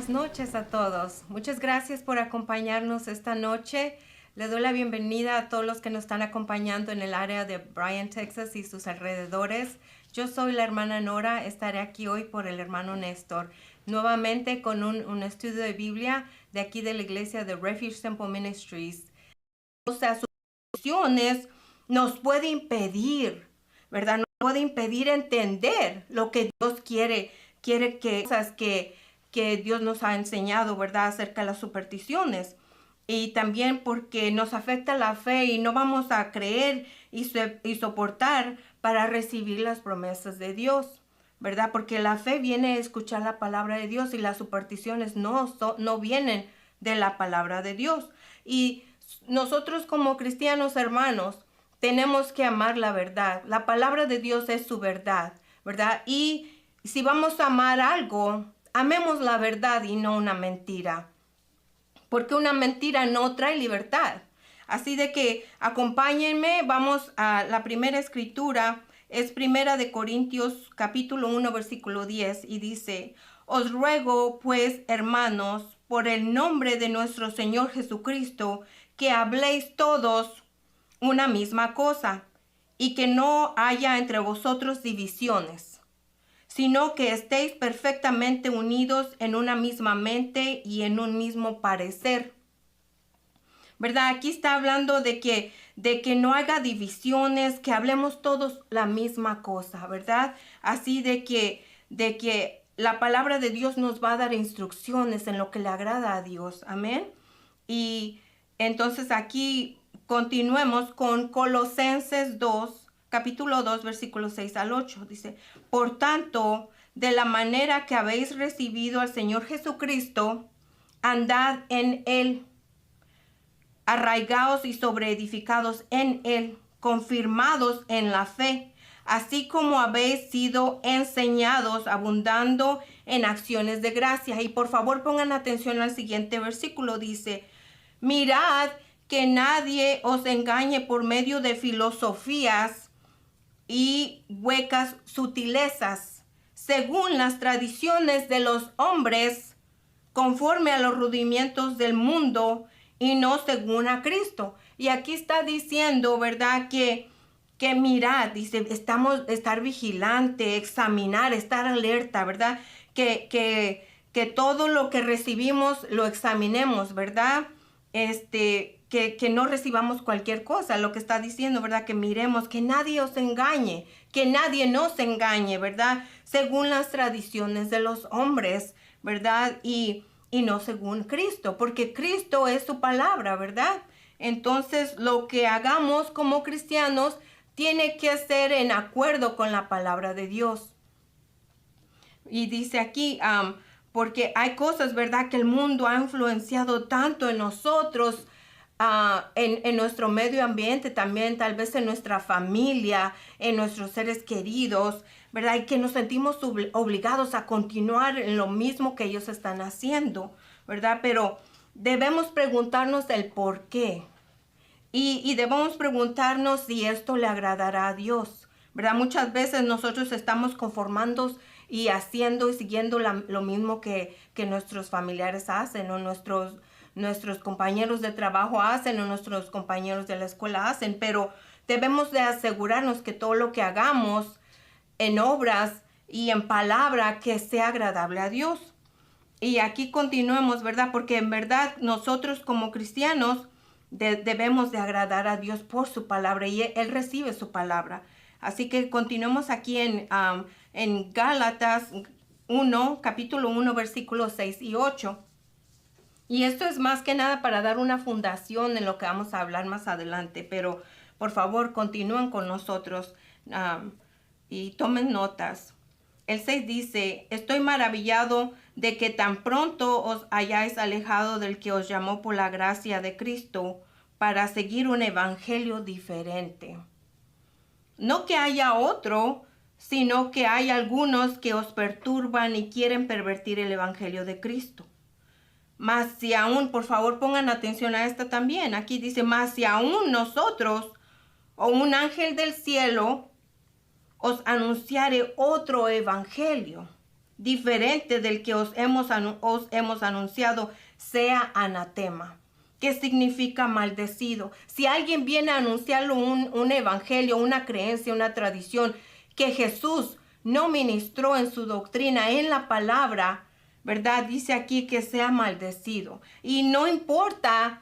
buenas noches a todos. Muchas gracias por acompañarnos esta noche. Le doy la bienvenida a todos los que nos están acompañando en el área de Bryan, Texas y sus alrededores. Yo soy la hermana Nora, estaré aquí hoy por el hermano Néstor, nuevamente con un estudio de Biblia de aquí de la iglesia de Refuge Temple Ministries. O sea, sus emociones nos puede impedir, ¿verdad? Nos puede impedir entender lo que Dios quiere que cosas que Dios nos ha enseñado, ¿verdad? Acerca de las supersticiones. Y también porque nos afecta la fe y no vamos a creer y soportar para recibir las promesas de Dios, ¿verdad? Porque la fe viene a escuchar la palabra de Dios y las supersticiones no vienen de la palabra de Dios. Y nosotros como cristianos hermanos tenemos que amar la verdad. La palabra de Dios es su verdad, ¿verdad? Y si vamos a amar algo, amemos la verdad y no una mentira. Porque una mentira no trae libertad. Así de que acompáñenme, vamos a la primera escritura, es primera de Corintios capítulo 1 versículo 10 y dice: os ruego pues, hermanos, por el nombre de nuestro Señor Jesucristo, que habléis todos una misma cosa y que no haya entre vosotros divisiones, sino que estéis perfectamente unidos en una misma mente y en un mismo parecer. ¿Verdad? Aquí está hablando de que no haga divisiones, que hablemos todos la misma cosa, ¿verdad? Así de que la palabra de Dios nos va a dar instrucciones en lo que le agrada a Dios. Amén. Y entonces aquí continuemos con Colosenses 2, capítulo 2, versículos 6 al 8. Dice: por tanto, de la manera que habéis recibido al Señor Jesucristo, andad en Él, arraigados y sobreedificados en Él, confirmados en la fe, así como habéis sido enseñados, abundando en acciones de gracia. Y por favor pongan atención al siguiente versículo. Dice: mirad que nadie os engañe por medio de filosofías y huecas sutilezas, según las tradiciones de los hombres, conforme a los rudimientos del mundo, y no según a Cristo. Y aquí está diciendo, ¿verdad? Que mirad, dice, estar vigilante, examinar, estar alerta, ¿verdad? Que todo lo que recibimos lo examinemos, ¿verdad? Que no recibamos cualquier cosa, lo que está diciendo, ¿verdad? Que miremos, que nadie os engañe, que nadie nos engañe, ¿verdad? Según las tradiciones de los hombres, ¿verdad? Y no según Cristo, porque Cristo es su palabra, ¿verdad? Entonces, lo que hagamos como cristianos tiene que ser en acuerdo con la palabra de Dios. Y dice aquí, porque hay cosas, ¿verdad?, que el mundo ha influenciado tanto en nosotros, en nuestro medio ambiente también, tal vez en nuestra familia, en nuestros seres queridos, ¿verdad? Y que nos sentimos obligados a continuar en lo mismo que ellos están haciendo, ¿verdad? Pero debemos preguntarnos el por qué. Y debemos preguntarnos si esto le agradará a Dios, ¿verdad? Muchas veces nosotros estamos conformando y haciendo y siguiendo lo mismo que nuestros familiares hacen, o nuestros compañeros de trabajo hacen, o nuestros compañeros de la escuela hacen, pero debemos de asegurarnos que todo lo que hagamos en obras y en palabra que sea agradable a Dios. Y aquí continuemos, ¿verdad? Porque en verdad nosotros como cristianos debemos de agradar a Dios por su palabra, y Él recibe su palabra. Así que continuemos aquí en Gálatas 1, capítulo 1, versículos 6 y 8. Y esto es más que nada para dar una fundación en lo que vamos a hablar más adelante, pero por favor continúen con nosotros y tomen notas. El 6 dice: estoy maravillado de que tan pronto os hayáis alejado del que os llamó por la gracia de Cristo para seguir un evangelio diferente. No que haya otro, sino que hay algunos que os perturban y quieren pervertir el evangelio de Cristo. Mas si aún, por favor pongan atención a esta también, aquí dice: mas si aún nosotros o un ángel del cielo os anunciare otro evangelio, diferente del que os hemos anunciado sea anatema. ¿Qué significa maldecido? Si alguien viene a anunciarle un evangelio, una creencia, una tradición que Jesús no ministró en su doctrina, en la palabra, ¿verdad? Dice aquí que sea maldecido. Y no importa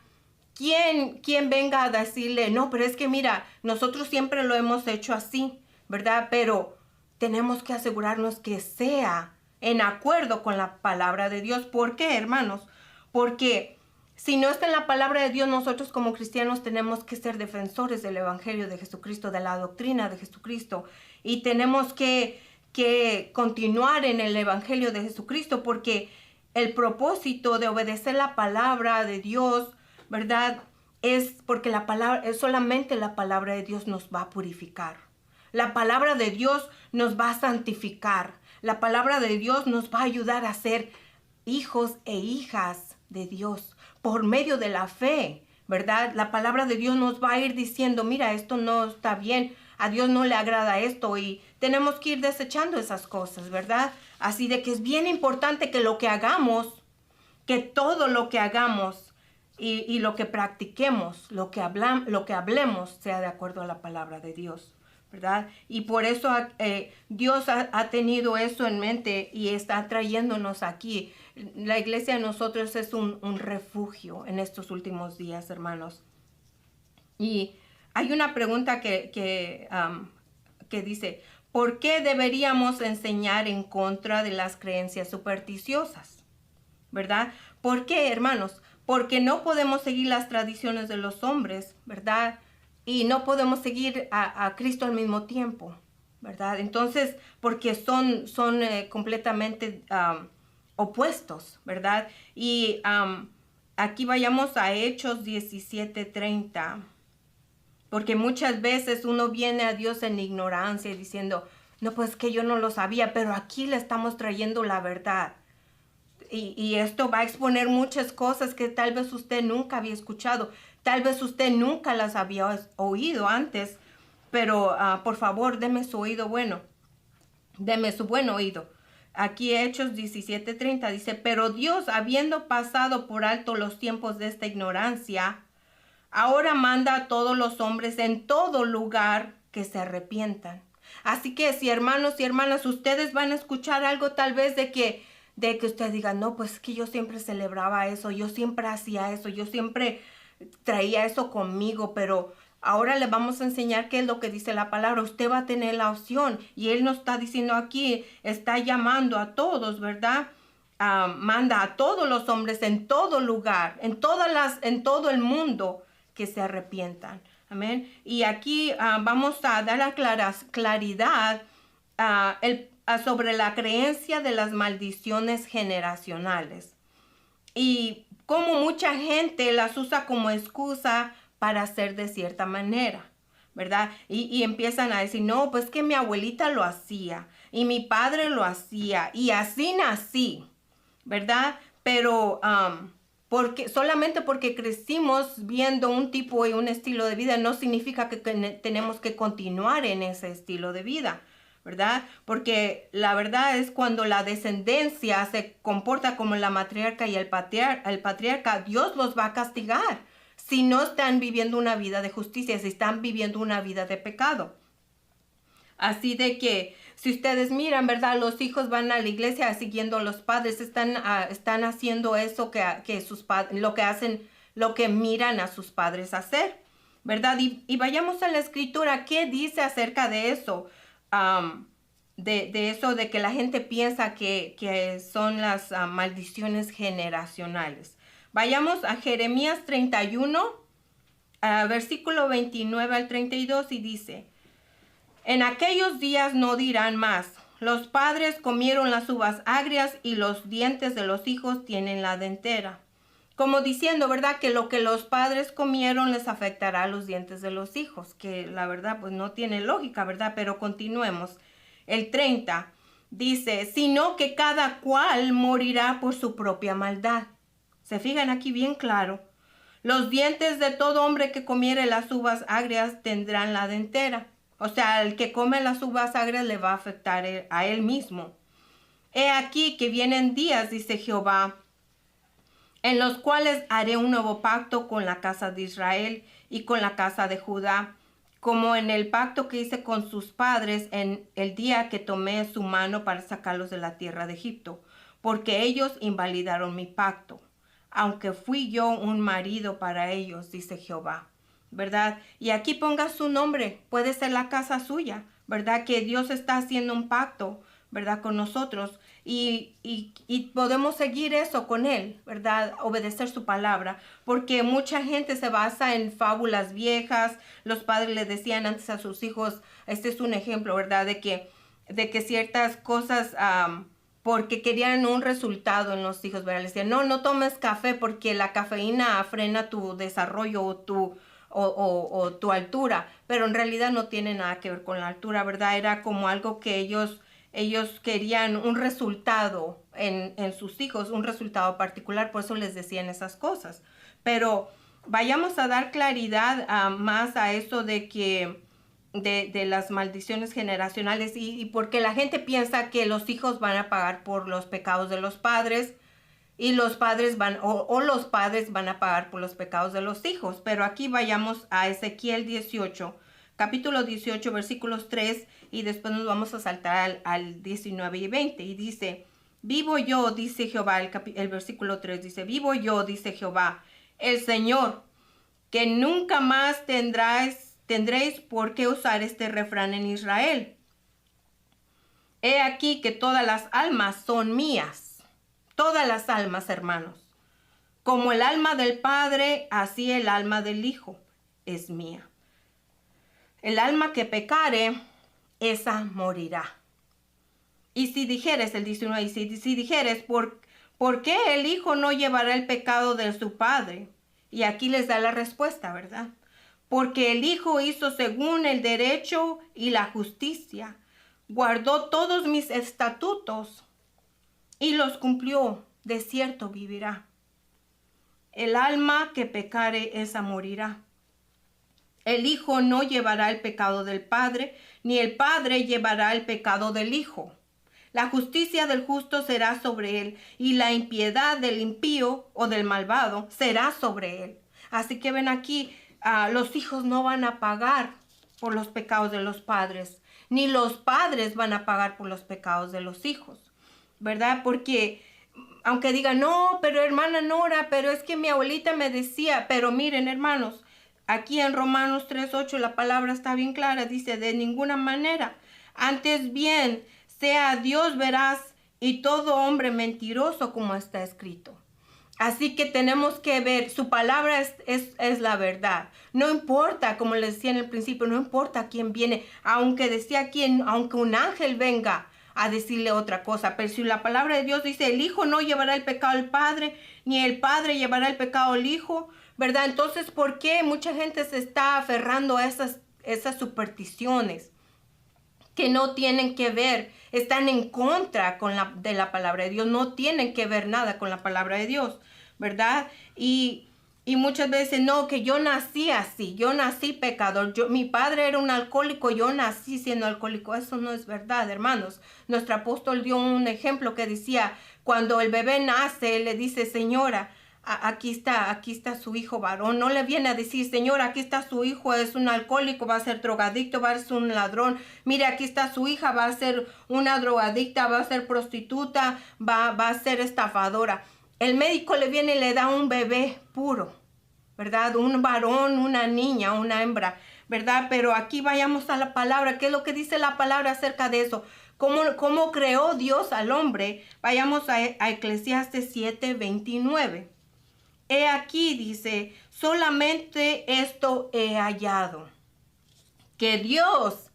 quién venga a decirle, no, pero es que mira, nosotros siempre lo hemos hecho así, ¿verdad? Pero tenemos que asegurarnos que sea en acuerdo con la palabra de Dios. ¿Por qué, hermanos? Porque si no está en la palabra de Dios, nosotros como cristianos tenemos que ser defensores del evangelio de Jesucristo, de la doctrina de Jesucristo. Y tenemos que continuar en el evangelio de Jesucristo, porque el propósito de obedecer la palabra de Dios, ¿verdad? Es porque solamente la palabra de Dios nos va a purificar. La palabra de Dios nos va a santificar. La palabra de Dios nos va a ayudar a ser hijos e hijas de Dios por medio de la fe, ¿verdad? La palabra de Dios nos va a ir diciendo, mira, esto no está bien, a Dios no le agrada esto, y tenemos que ir desechando esas cosas, ¿verdad? Así de que es bien importante que lo que hagamos, que todo lo que hagamos y lo que practiquemos, lo que hablemos sea de acuerdo a la palabra de Dios, ¿verdad? Y por eso Dios ha tenido eso en mente y está trayéndonos aquí. La iglesia de nosotros es un refugio en estos últimos días, hermanos. Y hay una pregunta que dice, ¿por qué deberíamos enseñar en contra de las creencias supersticiosas? ¿Verdad? ¿Por qué, hermanos? Porque no podemos seguir las tradiciones de los hombres, ¿verdad? Y no podemos seguir a Cristo al mismo tiempo, ¿verdad? Entonces, porque son completamente opuestos, ¿verdad? Y aquí vayamos a Hechos 17:30, porque muchas veces uno viene a Dios en ignorancia diciendo, no, pues que yo no lo sabía, pero aquí le estamos trayendo la verdad. Y esto va a exponer muchas cosas que tal vez usted nunca había escuchado, tal vez usted nunca las había oído antes, pero por favor, deme su oído bueno, deme su buen oído. Aquí Hechos 17:30 dice, pero Dios, habiendo pasado por alto los tiempos de esta ignorancia, ahora manda a todos los hombres en todo lugar que se arrepientan. Así que si hermanos y hermanas, ustedes van a escuchar algo tal vez de que usted diga, no, pues que yo siempre celebraba eso, yo siempre hacía eso, yo siempre traía eso conmigo, pero ahora le vamos a enseñar qué es lo que dice la palabra. Usted va a tener la opción y Él nos está diciendo aquí, está llamando a todos, ¿verdad? Manda a todos los hombres en todo lugar, en todo el mundo que se arrepientan. Amén. Y aquí vamos a dar claridad sobre la creencia de las maldiciones generacionales y cómo mucha gente las usa como excusa para hacer de cierta manera, ¿verdad? Y empiezan a decir, no, pues que mi abuelita lo hacía y mi padre lo hacía y así nací, ¿verdad? Pero solamente porque crecimos viendo un tipo y un estilo de vida no significa que tenemos que continuar en ese estilo de vida, ¿verdad? Porque la verdad es cuando la descendencia se comporta como la matriarca y el patriarca, Dios los va a castigar si no están viviendo una vida de justicia, si están viviendo una vida de pecado. Así de que si ustedes miran, ¿verdad? Los hijos van a la iglesia siguiendo a los padres, están haciendo eso que sus padres, lo que miran a sus padres hacer, ¿verdad? Y vayamos a la escritura, ¿qué dice acerca de eso? De eso de que la gente piensa que son las maldiciones generacionales. Vayamos a Jeremías 31, versículo 29 al 32 y dice, en aquellos días no dirán más, los padres comieron las uvas agrias y los dientes de los hijos tienen la dentera. Como diciendo, ¿verdad? Que lo que los padres comieron les afectará a los dientes de los hijos, que la verdad pues no tiene lógica, ¿verdad? Pero continuemos. El 30 dice, sino que cada cual morirá por su propia maldad. Se fijan aquí bien claro. Los dientes de todo hombre que comiere las uvas agrias tendrán la dentera. O sea, el que come las uvas agrias le va a afectar a él mismo. He aquí que vienen días, dice Jehová, en los cuales haré un nuevo pacto con la casa de Israel y con la casa de Judá, como en el pacto que hice con sus padres en el día que tomé su mano para sacarlos de la tierra de Egipto, porque ellos invalidaron mi pacto, aunque fui yo un marido para ellos, dice Jehová, ¿verdad? Y aquí ponga su nombre, puede ser la casa suya, ¿verdad? Que Dios está haciendo un pacto, ¿verdad? Con nosotros y podemos seguir eso con Él, ¿verdad? Obedecer su palabra, porque mucha gente se basa en fábulas viejas. Los padres le decían antes a sus hijos, este es un ejemplo, ¿verdad? De que ciertas cosas, porque querían un resultado en los hijos, ¿verdad? Les decían, no tomes café porque la cafeína frena tu desarrollo o tu altura, pero en realidad no tiene nada que ver con la altura, ¿verdad? Era como algo que ellos querían un resultado en sus hijos, un resultado particular, por eso les decían esas cosas. Pero vayamos a dar claridad más a eso de que de las maldiciones generacionales y porque la gente piensa que los hijos van a pagar por los pecados de los padres y los padres los padres van a pagar por los pecados de los hijos. Pero aquí vayamos a Ezequiel 18, capítulo 18, versículos 3, y después nos vamos a saltar al 19 y 20. Y dice, vivo yo, dice Jehová, el versículo 3 dice, vivo yo, dice Jehová, el Señor, que nunca más tendréis por qué usar este refrán en Israel. He aquí que todas las almas son mías. Todas las almas, hermanos. Como el alma del Padre, así el alma del Hijo es mía. El alma que pecare, esa morirá. Y si dijeres, el 19, si dijeres, ¿por qué el Hijo no llevará el pecado de su Padre? Y aquí les da la respuesta, ¿verdad? Porque el Hijo hizo según el derecho y la justicia. Guardó todos mis estatutos y los cumplió, de cierto vivirá. El alma que pecare, esa morirá. El Hijo no llevará el pecado del Padre, ni el Padre llevará el pecado del Hijo. La justicia del justo será sobre él, y la impiedad del impío o del malvado será sobre él. Así que ven aquí, los hijos no van a pagar por los pecados de los padres, ni los padres van a pagar por los pecados de los hijos. ¿Verdad? Porque aunque digan, no, pero hermana Nora, pero es que mi abuelita me decía, pero miren, hermanos, aquí en Romanos 3:8 la palabra está bien clara, dice, de ninguna manera, antes bien, sea Dios veraz y todo hombre mentiroso, como está escrito. Así que tenemos que ver, su palabra es la verdad. No importa, como les decía en el principio, no importa quién viene, aunque aunque un ángel venga a decirle otra cosa, pero si la palabra de Dios dice, el Hijo no llevará el pecado al Padre, ni el Padre llevará el pecado al Hijo, ¿verdad? Entonces, ¿por qué mucha gente se está aferrando a esas supersticiones que no tienen que ver, están en contra de la palabra de Dios, no tienen que ver nada con la palabra de Dios, ¿verdad? Y muchas veces, no, que yo nací así, yo nací pecador, mi padre era un alcohólico, yo nací siendo alcohólico. Eso no es verdad, hermanos. Nuestro apóstol dio un ejemplo que decía, cuando el bebé nace, le dice, señora, aquí está su hijo varón. No le viene a decir, señora, aquí está su hijo, es un alcohólico, va a ser drogadicto, va a ser un ladrón. Mire, aquí está su hija, va a ser una drogadicta, va a ser prostituta, va a ser estafadora. El médico le viene y le da un bebé puro, ¿verdad? Un varón, una niña, una hembra, ¿verdad? Pero aquí vayamos a la palabra. ¿Qué es lo que dice la palabra acerca de eso? ¿Cómo creó Dios al hombre? Vayamos a Eclesiastes 7:29. He aquí, dice, solamente esto he hallado, que Dios,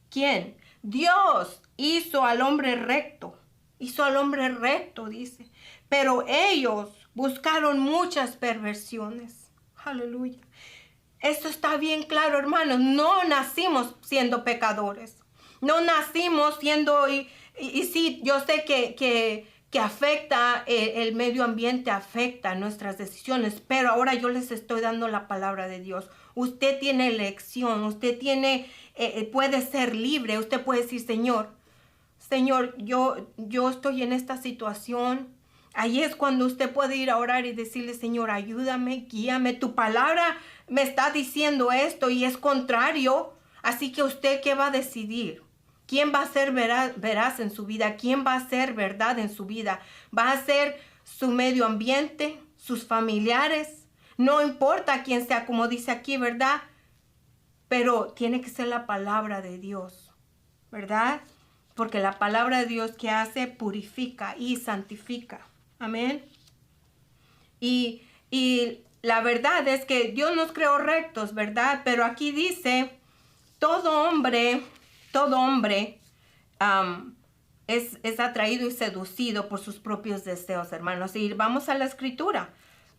¿quién? Dios hizo al hombre recto, dice. Pero ellos buscaron muchas perversiones. Aleluya. Esto está bien claro, hermanos. No nacimos siendo pecadores. No nacimos siendo... Y sí, yo sé que afecta el medio ambiente, afecta nuestras decisiones. Pero ahora yo les estoy dando la palabra de Dios. Usted tiene elección. Usted puede ser libre. Usted puede decir, Señor, Señor, yo estoy en esta situación. Ahí es cuando usted puede ir a orar y decirle, Señor, ayúdame, guíame. Tu palabra me está diciendo esto y es contrario. Así que usted, ¿qué va a decidir? ¿Quién va a ser veraz en su vida? ¿Quién va a ser verdad en su vida? ¿Va a ser su medio ambiente, sus familiares? No importa quién sea, como dice aquí, ¿verdad? Pero tiene que ser la palabra de Dios, ¿verdad? Porque la palabra de Dios que hace purifica y santifica. Amén. Y la verdad es que Dios nos creó rectos, ¿verdad? Pero aquí dice, todo hombre es atraído y seducido por sus propios deseos, hermanos. Y vamos a la escritura.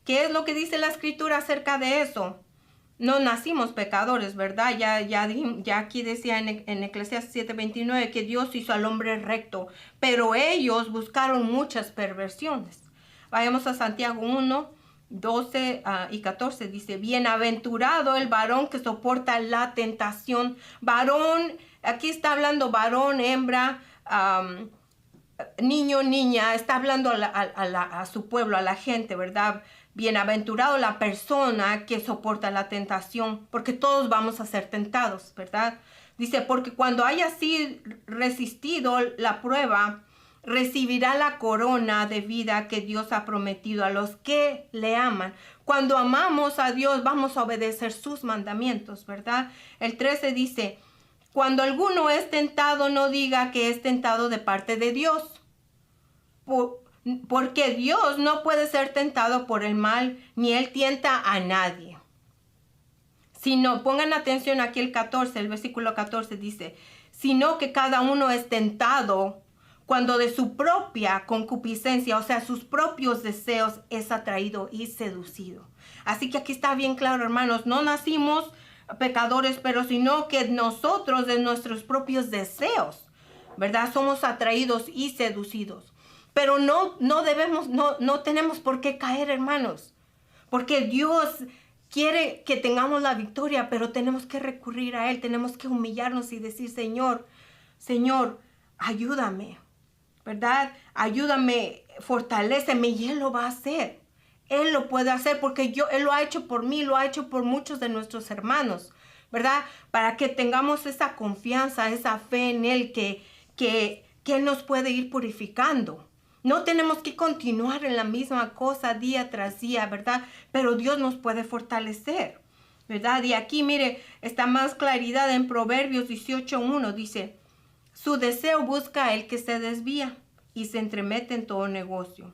¿Qué es lo que dice la escritura acerca de eso? No nacimos pecadores, ¿verdad? Ya aquí decía en Eclesiastes 7:29 que Dios hizo al hombre recto, pero ellos buscaron muchas perversiones. Vayamos a Santiago 1:12 y 14. Dice, bienaventurado el varón que soporta la tentación. Varón, aquí está hablando varón, hembra, niño, niña, está hablando a su pueblo, a la gente, ¿verdad? Bienaventurado la persona que soporta la tentación, porque todos vamos a ser tentados, ¿verdad? Dice, porque cuando haya así resistido la prueba, recibirá la corona de vida que Dios ha prometido a los que le aman. Cuando amamos a Dios, vamos a obedecer sus mandamientos, ¿verdad? El 13 dice, cuando alguno es tentado, no diga que es tentado de parte de Dios. Porque Dios no puede ser tentado por el mal, ni Él tienta a nadie. Sino, pongan atención aquí el versículo 14 dice, sino que cada uno es tentado cuando de su propia concupiscencia, o sea, sus propios deseos, es atraído y seducido. Así que aquí está bien claro, hermanos, no nacimos pecadores, pero sino que nosotros de nuestros propios deseos, ¿verdad? Somos atraídos y seducidos. Pero no tenemos por qué caer, hermanos, porque Dios quiere que tengamos la victoria, pero tenemos que recurrir a Él, tenemos que humillarnos y decir, Señor, ayúdame, ¿verdad? Ayúdame, fortaléceme, y Él lo va a hacer. Él lo puede hacer porque Él lo ha hecho por mí, lo ha hecho por muchos de nuestros hermanos, ¿verdad? Para que tengamos esa confianza, esa fe en Él que Él nos puede ir purificando. No tenemos que continuar en la misma cosa día tras día, ¿verdad? Pero Dios nos puede fortalecer, ¿verdad? Y aquí, mire, está más claridad en Proverbios 18:1. Dice, su deseo busca el que se desvía y se entremete en todo negocio.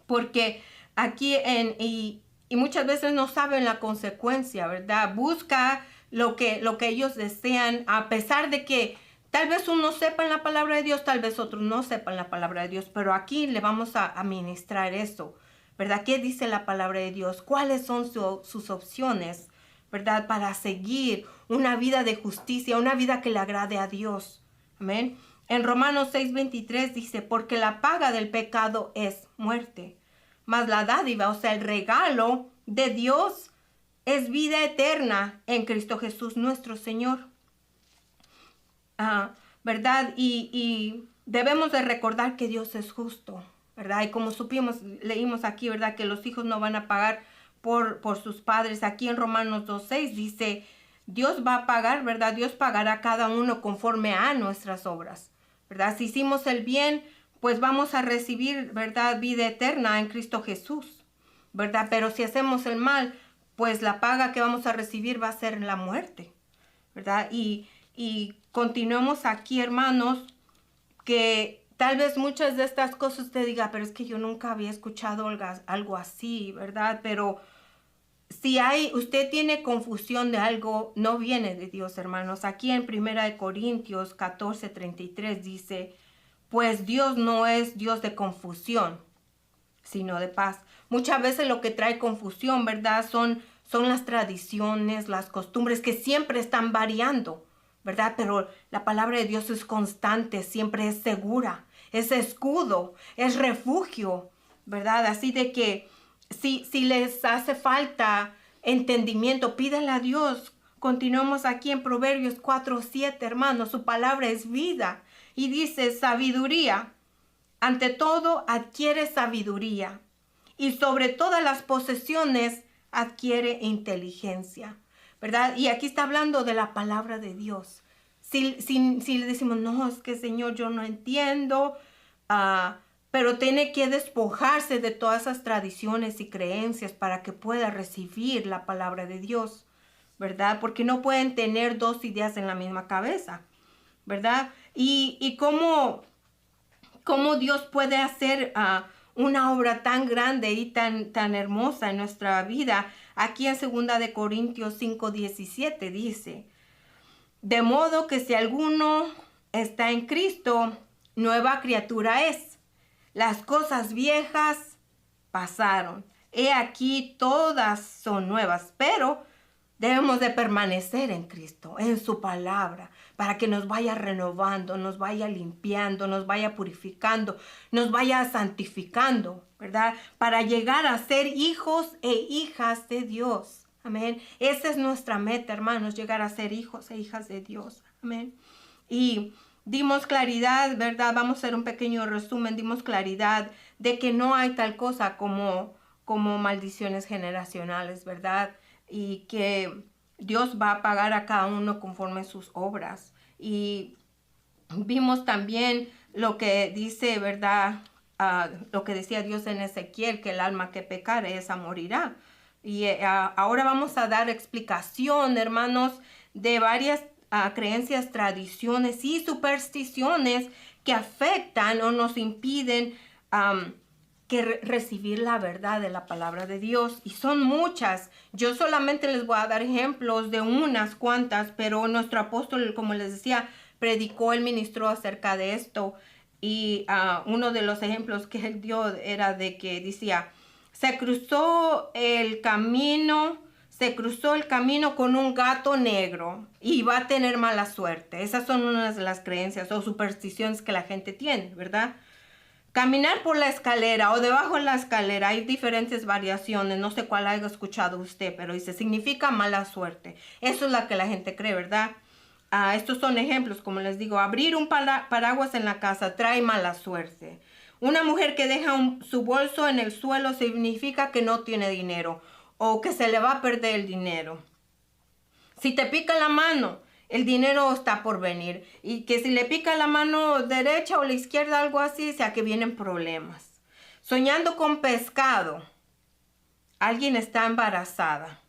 Porque aquí, y muchas veces no saben la consecuencia, ¿verdad? Busca lo que ellos desean, a pesar de que tal vez uno sepa la palabra de Dios, tal vez otros no sepan la palabra de Dios, pero aquí le vamos a ministrar eso, ¿verdad? ¿Qué dice la palabra de Dios? ¿Cuáles son sus opciones, ¿verdad? Para seguir una vida de justicia, una vida que le agrade a Dios. Amén. En Romanos 6:23 dice, porque la paga del pecado es muerte, mas la dádiva, o sea, el regalo de Dios es vida eterna en Cristo Jesús nuestro Señor. ¿Verdad? Y debemos de recordar que Dios es justo, ¿verdad? Y como leímos aquí, ¿verdad? Que los hijos no van a pagar por sus padres. Aquí en Romanos 2:6 dice, Dios va a pagar, ¿verdad? Dios pagará a cada uno conforme a nuestras obras, ¿verdad? Si hicimos el bien, pues vamos a recibir, ¿verdad? Vida eterna en Cristo Jesús, ¿verdad? Pero si hacemos el mal, pues la paga que vamos a recibir va a ser la muerte, ¿verdad? Y continuemos aquí, hermanos, que tal vez muchas de estas cosas te diga, pero es que yo nunca había escuchado algo así, ¿verdad? Pero si usted tiene confusión de algo, no viene de Dios, hermanos. Aquí en 1 Corintios 14:33 dice, pues Dios no es Dios de confusión, sino de paz. Muchas veces lo que trae confusión, ¿verdad? Son las tradiciones, las costumbres que siempre están variando, ¿verdad? Pero la palabra de Dios es constante, siempre es segura, es escudo, es refugio, ¿verdad? Así de que si les hace falta entendimiento, pídanle a Dios continuamos aquí en Proverbios 4:7, hermanos. Su palabra es vida. Y dice, sabiduría. Ante todo, adquiere sabiduría. Y sobre todas las posesiones, adquiere inteligencia. ¿Verdad? Y aquí está hablando de la palabra de Dios. Si le decimos, no, es que Señor, yo no entiendo, pero tiene que despojarse de todas esas tradiciones y creencias para que pueda recibir la palabra de Dios, ¿verdad? Porque no pueden tener dos ideas en la misma cabeza, ¿verdad? Y cómo Dios puede hacer una obra tan grande y tan hermosa en nuestra vida. Aquí en 2 de Corintios 5:17 dice, de modo que si alguno está en Cristo, nueva criatura es. Las cosas viejas pasaron. He aquí todas son nuevas, pero debemos de permanecer en Cristo, en su palabra, para que nos vaya renovando, nos vaya limpiando, nos vaya purificando, nos vaya santificando, ¿verdad? Para llegar a ser hijos e hijas de Dios. Amén. Esa es nuestra meta, hermanos, llegar a ser hijos e hijas de Dios. Amén. Y dimos claridad, ¿verdad? Vamos a hacer un pequeño resumen. Dimos claridad de que no hay tal cosa como maldiciones generacionales, ¿verdad? Y que Dios va a pagar a cada uno conforme sus obras. Y vimos también lo que dice, ¿verdad? Lo que decía Dios en Ezequiel, que el alma que pecare, esa morirá. Y ahora vamos a dar explicación, hermanos, de varias creencias, tradiciones y supersticiones que afectan o nos impiden recibir la verdad de la palabra de Dios. Y son muchas. Yo solamente les voy a dar ejemplos de unas cuantas, pero nuestro apóstol, como les decía, predicó, él ministró acerca de esto. Y uno de los ejemplos que él dio era de que decía, se cruzó el camino con un gato negro y va a tener mala suerte. Esas son unas de las creencias o supersticiones que la gente tiene, ¿verdad? Caminar por la escalera o debajo de la escalera, hay diferentes variaciones, no sé cuál haya escuchado usted, pero dice, significa mala suerte. Eso es lo que la gente cree, ¿verdad? Estos son ejemplos, como les digo, abrir un paraguas en la casa trae mala suerte. Una mujer que deja su bolso en el suelo significa que no tiene dinero o que se le va a perder el dinero. Si te pica la mano, el dinero está por venir. Y que si le pica la mano derecha o la izquierda, algo así, o sea que vienen problemas. Soñando con pescado, alguien está embarazada.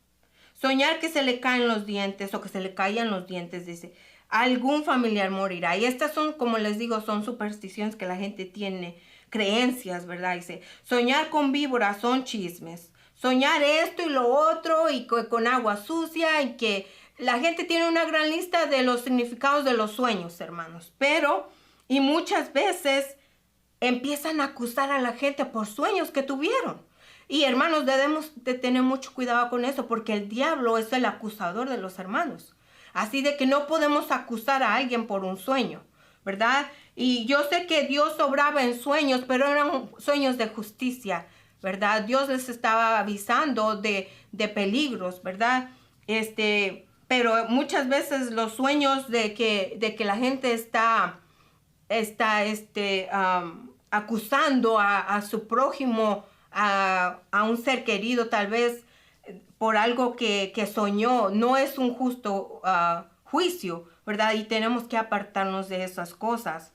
Soñar que se le caen los dientes o que se le caían los dientes, dice, algún familiar morirá. Y estas son, como les digo, son supersticiones que la gente tiene, creencias, ¿verdad? Dice, soñar con víboras son chismes. Soñar esto y lo otro y con agua sucia y que la gente tiene una gran lista de los significados de los sueños, hermanos. Y muchas veces empiezan a acusar a la gente por sueños que tuvieron. Y hermanos, debemos de tener mucho cuidado con eso porque el diablo es el acusador de los hermanos. Así de que no podemos acusar a alguien por un sueño, ¿verdad? Y yo sé que Dios obraba en sueños, pero eran sueños de justicia, ¿verdad? Dios les estaba avisando de peligros, ¿verdad? Pero muchas veces los sueños de que la gente está acusando a su prójimo, a un ser querido, tal vez por algo que soñó, no es un justo juicio, ¿verdad? Y tenemos que apartarnos de esas cosas.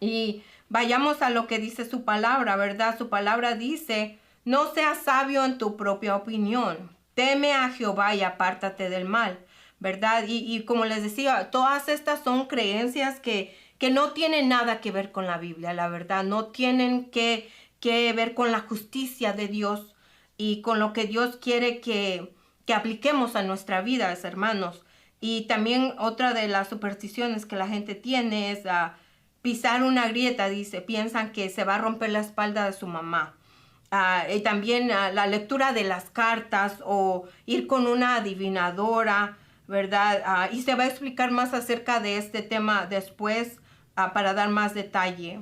Y vayamos a lo que dice su palabra, ¿verdad? Su palabra dice, no seas sabio en tu propia opinión. Teme a Jehová y apártate del mal, ¿verdad? Y como les decía, todas estas son creencias que no tienen nada que ver con la Biblia, la verdad. No tienen que ver con la justicia de Dios y con lo que Dios quiere que apliquemos a nuestra vida, hermanos. Y también otra de las supersticiones que la gente tiene es pisar una grieta, dice, piensan que se va a romper la espalda de su mamá. Y también la lectura de las cartas o ir con una adivinadora, ¿verdad? Y se va a explicar más acerca de este tema después para dar más detalle.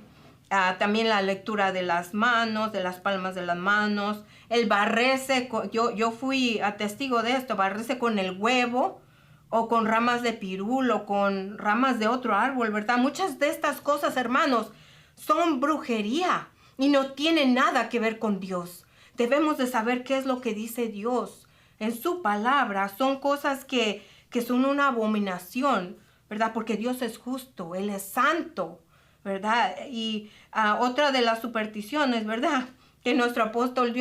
También la lectura de las manos, de las palmas de las manos, el barrerse, yo fui testigo de esto, barrerse con el huevo, o con ramas de pirul o con ramas de otro árbol, ¿verdad? Muchas de estas cosas, hermanos, son brujería y no tienen nada que ver con Dios. Debemos de saber qué es lo que dice Dios en su palabra. Son cosas que son una abominación, ¿verdad? Porque Dios es justo, Él es santo, ¿verdad? Y otra de las supersticiones, ¿verdad? Que nuestro apóstol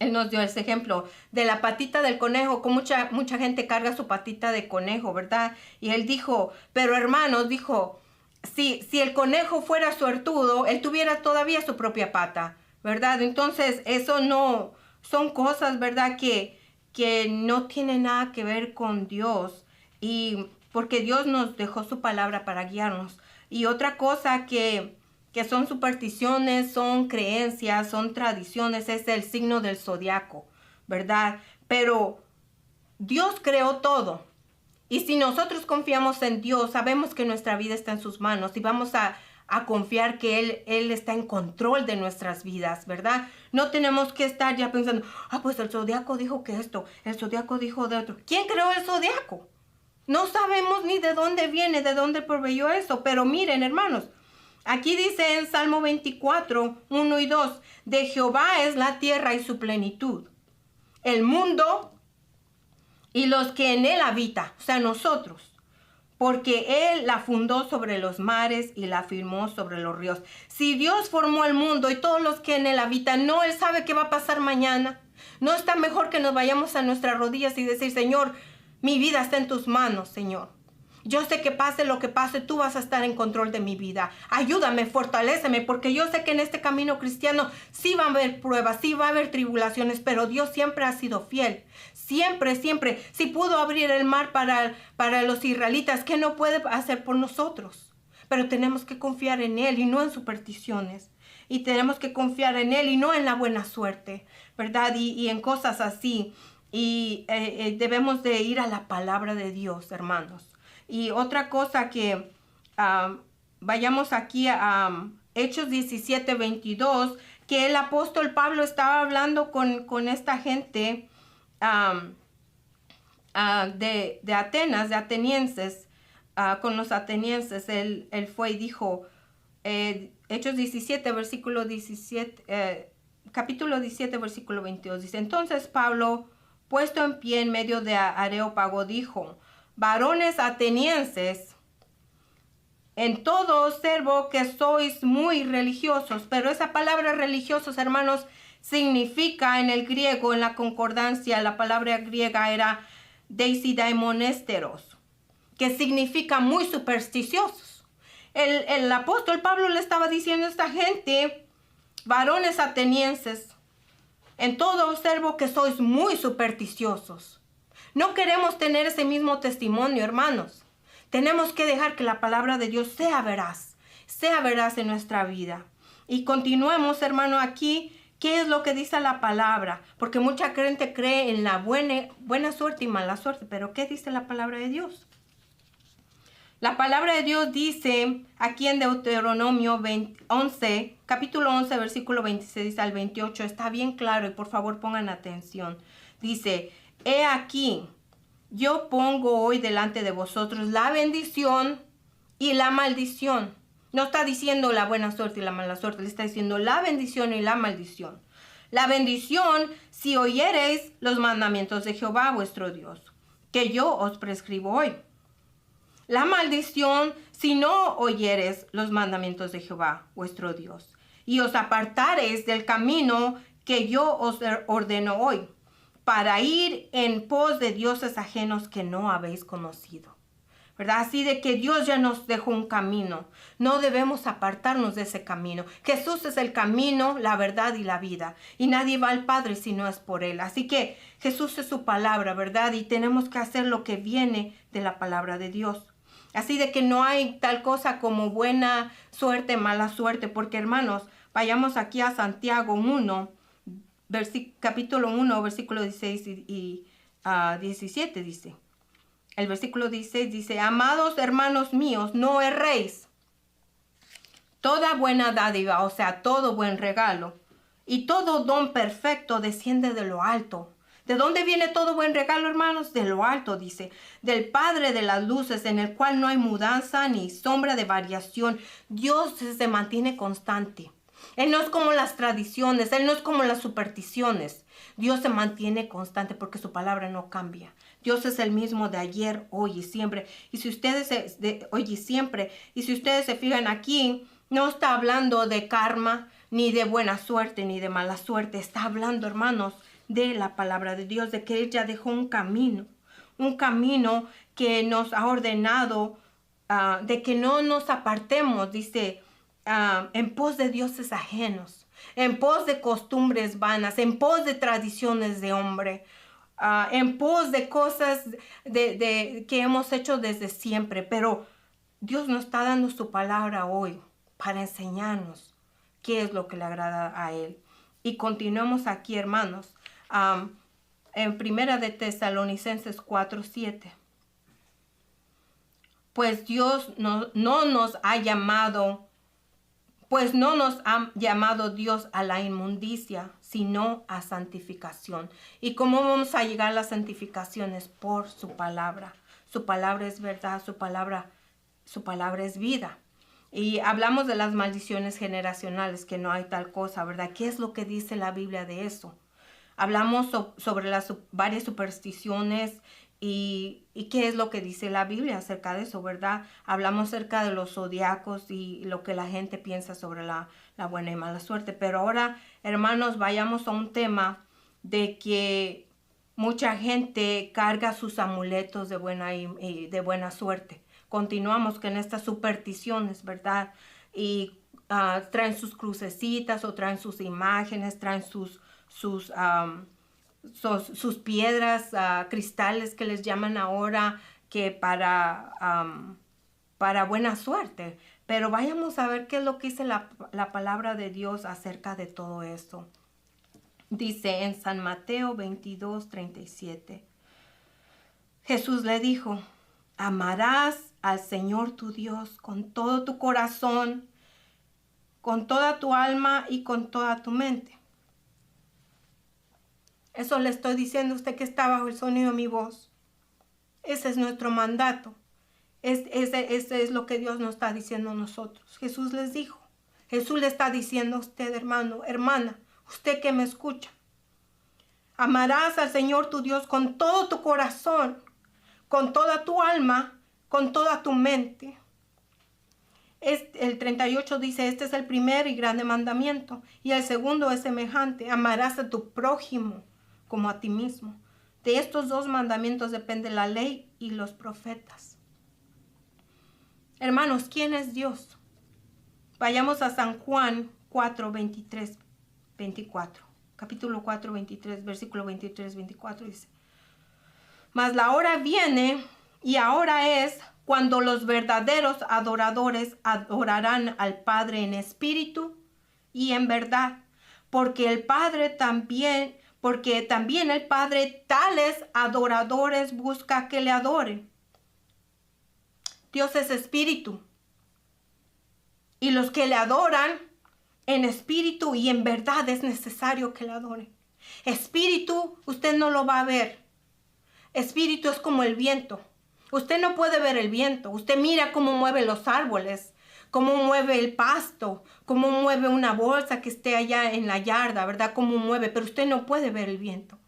él nos dio ese ejemplo de la patita del conejo, como mucha gente carga su patita de conejo, ¿verdad? Y él dijo, pero hermanos, dijo, si el conejo fuera suertudo, él tuviera todavía su propia pata, ¿verdad? Entonces, eso no, son cosas, ¿verdad? Que no tienen nada que ver con Dios. Y porque Dios nos dejó su palabra para guiarnos. Y otra cosa que son supersticiones, son creencias, son tradiciones, es el signo del zodiaco, ¿verdad? Pero Dios creó todo. Y si nosotros confiamos en Dios, sabemos que nuestra vida está en sus manos y vamos a confiar que Él está en control de nuestras vidas, ¿verdad? No tenemos que estar ya pensando, pues el zodiaco dijo que esto, el zodiaco dijo de otro. ¿Quién creó el zodiaco? No sabemos ni de dónde viene, de dónde proveyó eso, pero miren, hermanos, aquí dice en Salmo 24, 1 y 2, de Jehová es la tierra y su plenitud, el mundo y los que en él habitan, o sea, nosotros, porque Él la fundó sobre los mares y la firmó sobre los ríos. Si Dios formó el mundo y todos los que en él habitan, ¿no Él sabe qué va a pasar mañana? ¿No está mejor que nos vayamos a nuestras rodillas y decir, Señor, mi vida está en tus manos, Señor? Yo sé que pase lo que pase, tú vas a estar en control de mi vida. Ayúdame, fortaléceme, porque yo sé que en este camino cristiano sí va a haber pruebas, sí va a haber tribulaciones, pero Dios siempre ha sido fiel. Siempre, siempre. Si pudo abrir el mar para los israelitas, ¿qué no puede hacer por nosotros? Pero tenemos que confiar en Él y no en supersticiones. Y tenemos que confiar en Él y no en la buena suerte, ¿verdad? Y en cosas así. Y debemos de ir a la palabra de Dios, hermanos. Y otra cosa que vayamos aquí a Hechos 17, 22, que el apóstol Pablo estaba hablando con esta gente de Atenas, de atenienses, con los atenienses. Él fue y dijo, Hechos 17, versículo 17, capítulo 17, versículo 22, dice, entonces Pablo, puesto en pie en medio de Areópago, dijo, varones atenienses, en todo observo que sois muy religiosos, pero esa palabra religiosos, hermanos, significa en el griego, en la concordancia, la palabra griega era deisidaimonesteros, que significa muy supersticiosos. El apóstol Pablo le estaba diciendo a esta gente, varones atenienses, en todo observo que sois muy supersticiosos. No queremos tener ese mismo testimonio, hermanos. Tenemos que dejar que la palabra de Dios sea veraz en nuestra vida. Y continuemos, hermano, aquí, ¿qué es lo que dice la palabra? Porque mucha gente cree en la buena suerte y mala suerte, pero ¿qué dice la palabra de Dios? La palabra de Dios dice aquí en Deuteronomio 11, capítulo 11, versículo 26 al 28, está bien claro y por favor pongan atención. Dice, he aquí, yo pongo hoy delante de vosotros la bendición y la maldición. No está diciendo la buena suerte y la mala suerte, le está diciendo la bendición y la maldición. La bendición si oyereis los mandamientos de Jehová vuestro Dios, que yo os prescribo hoy. La maldición si no oyeres los mandamientos de Jehová vuestro Dios, y os apartareis del camino que yo os ordeno hoy, para ir en pos de dioses ajenos que no habéis conocido. ¿Verdad? Así de que Dios ya nos dejó un camino. No debemos apartarnos de ese camino. Jesús es el camino, la verdad y la vida. Y nadie va al Padre si no es por Él. Así que Jesús es su palabra, ¿verdad? Y tenemos que hacer lo que viene de la palabra de Dios. Así de que no hay tal cosa como buena suerte, mala suerte. Porque, hermanos, vayamos aquí a Santiago 1, capítulo 1, versículo 16 y 17 dice. El versículo 16 dice, amados hermanos míos, no erréis. Toda buena dádiva, o sea, todo buen regalo y todo don perfecto desciende de lo alto, ¿De dónde viene todo buen regalo, hermanos? De lo alto, dice, del Padre de las luces, en el cual no hay mudanza ni sombra de variación. Dios se mantiene constante. Él no es como las tradiciones, Él no es como las supersticiones. Dios se mantiene constante porque su palabra no cambia. Dios es el mismo de ayer, hoy y siempre. Y si ustedes se fijan aquí, no está hablando de karma, ni de buena suerte, ni de mala suerte. Está hablando, hermanos, de la palabra de Dios, de que Él ya dejó un camino que nos ha ordenado, de que no nos apartemos, dice, en pos de dioses ajenos, en pos de costumbres vanas, en pos de tradiciones de hombre, en pos de cosas que hemos hecho desde siempre. Pero Dios nos está dando su palabra hoy para enseñarnos qué es lo que le agrada a Él. Y continuemos aquí, hermanos, en Primera de Tesalonicenses 4:7. Pues Dios no nos ha llamado Dios a la inmundicia, sino a santificación. ¿Y cómo vamos a llegar a la santificación? Es por su palabra. Su palabra es verdad, su palabra es vida. Y hablamos de las maldiciones generacionales, que no hay tal cosa, ¿verdad? ¿Qué es lo que dice la Biblia de eso? Hablamos sobre las varias supersticiones y qué es lo que dice la Biblia acerca de eso, ¿verdad? Hablamos acerca de los zodiacos y lo que la gente piensa sobre la buena y mala suerte. Pero ahora, hermanos, vayamos a un tema de que mucha gente carga sus amuletos de buena suerte. Continuamos con estas supersticiones, ¿verdad? Y traen sus crucecitas o traen sus imágenes, traen sus piedras, cristales que les llaman ahora, que para buena suerte. Pero vayamos a ver qué es lo que dice la palabra de Dios acerca de todo esto. Dice en San Mateo 22:37. Jesús le dijo: amarás al Señor tu Dios con todo tu corazón, con toda tu alma y con toda tu mente. Eso le estoy diciendo a usted que está bajo el sonido de mi voz. Ese es nuestro mandato. Ese es lo que Dios nos está diciendo a nosotros. Jesús les dijo. Jesús le está diciendo a usted, hermano, hermana, usted que me escucha. Amarás al Señor tu Dios con todo tu corazón, con toda tu alma, con toda tu mente. El 38 dice, este es el primer y grande mandamiento. Y el segundo es semejante, amarás a tu prójimo como a ti mismo. De estos dos mandamientos depende la ley y los profetas. Hermanos, ¿quién es Dios? Vayamos a San Juan 4:23-24. Capítulo 4:23, versículo 23-24 dice: mas la hora viene y ahora es cuando los verdaderos adoradores adorarán al Padre en espíritu y en verdad, porque también el Padre tales adoradores busca que le adoren. Dios es espíritu, y los que le adoran en espíritu y en verdad es necesario que le adoren. Espíritu, usted no lo va a ver. Espíritu es como el viento. Usted no puede ver el viento. Usted mira cómo mueve los árboles, cómo mueve el pasto, cómo mueve una bolsa que esté allá en la yarda, ¿verdad? Cómo mueve, pero usted no puede ver el viento.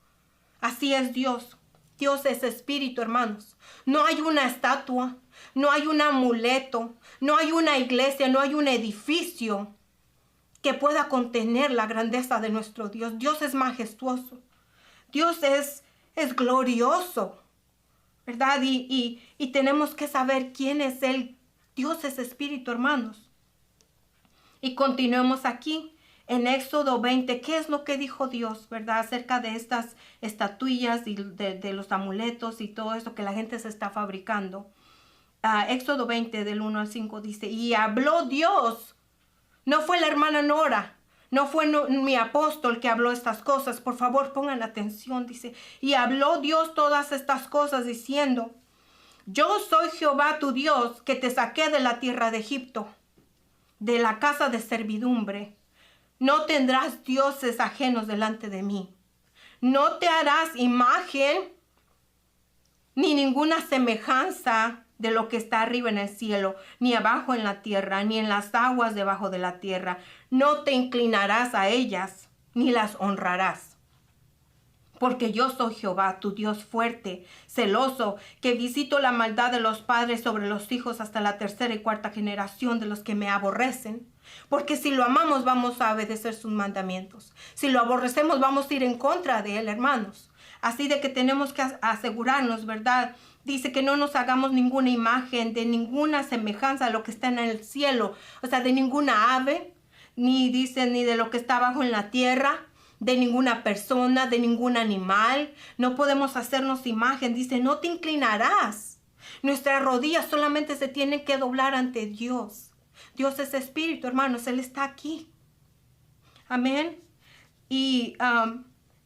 Así es Dios. Dios es espíritu, hermanos. No hay una estatua, no hay un amuleto, no hay una iglesia, no hay un edificio que pueda contener la grandeza de nuestro Dios. Dios es majestuoso. Dios es glorioso, ¿verdad? Y tenemos que saber quién es Él. Dios es espíritu, hermanos. Y continuemos aquí en Éxodo 20. ¿Qué es lo que dijo Dios, verdad? Acerca de estas estatuillas y de los amuletos y todo eso que la gente se está fabricando. Éxodo 20 del 1 al 5 dice: y habló Dios. No fue la hermana Nora. No fue mi apóstol que habló estas cosas. Por favor, pongan atención. Dice: y habló Dios todas estas cosas diciendo: yo soy Jehová tu Dios, que te saqué de la tierra de Egipto, de la casa de servidumbre. No tendrás dioses ajenos delante de mí. No te harás imagen ni ninguna semejanza de lo que está arriba en el cielo, ni abajo en la tierra, ni en las aguas debajo de la tierra. No te inclinarás a ellas, ni las honrarás. Porque yo soy Jehová, tu Dios fuerte, celoso, que visito la maldad de los padres sobre los hijos hasta la tercera y cuarta generación de los que me aborrecen. Porque si lo amamos, vamos a obedecer sus mandamientos. Si lo aborrecemos, vamos a ir en contra de él, hermanos. Así de que tenemos que asegurarnos, ¿verdad? Dice que no nos hagamos ninguna imagen de ninguna semejanza a lo que está en el cielo. O sea, de ninguna ave, ni dice ni de lo que está abajo en la tierra, de ninguna persona, de ningún animal. No podemos hacernos imagen. Dice, no te inclinarás. Nuestras rodillas solamente se tienen que doblar ante Dios. Dios es espíritu, hermanos. Él está aquí. Amén. Y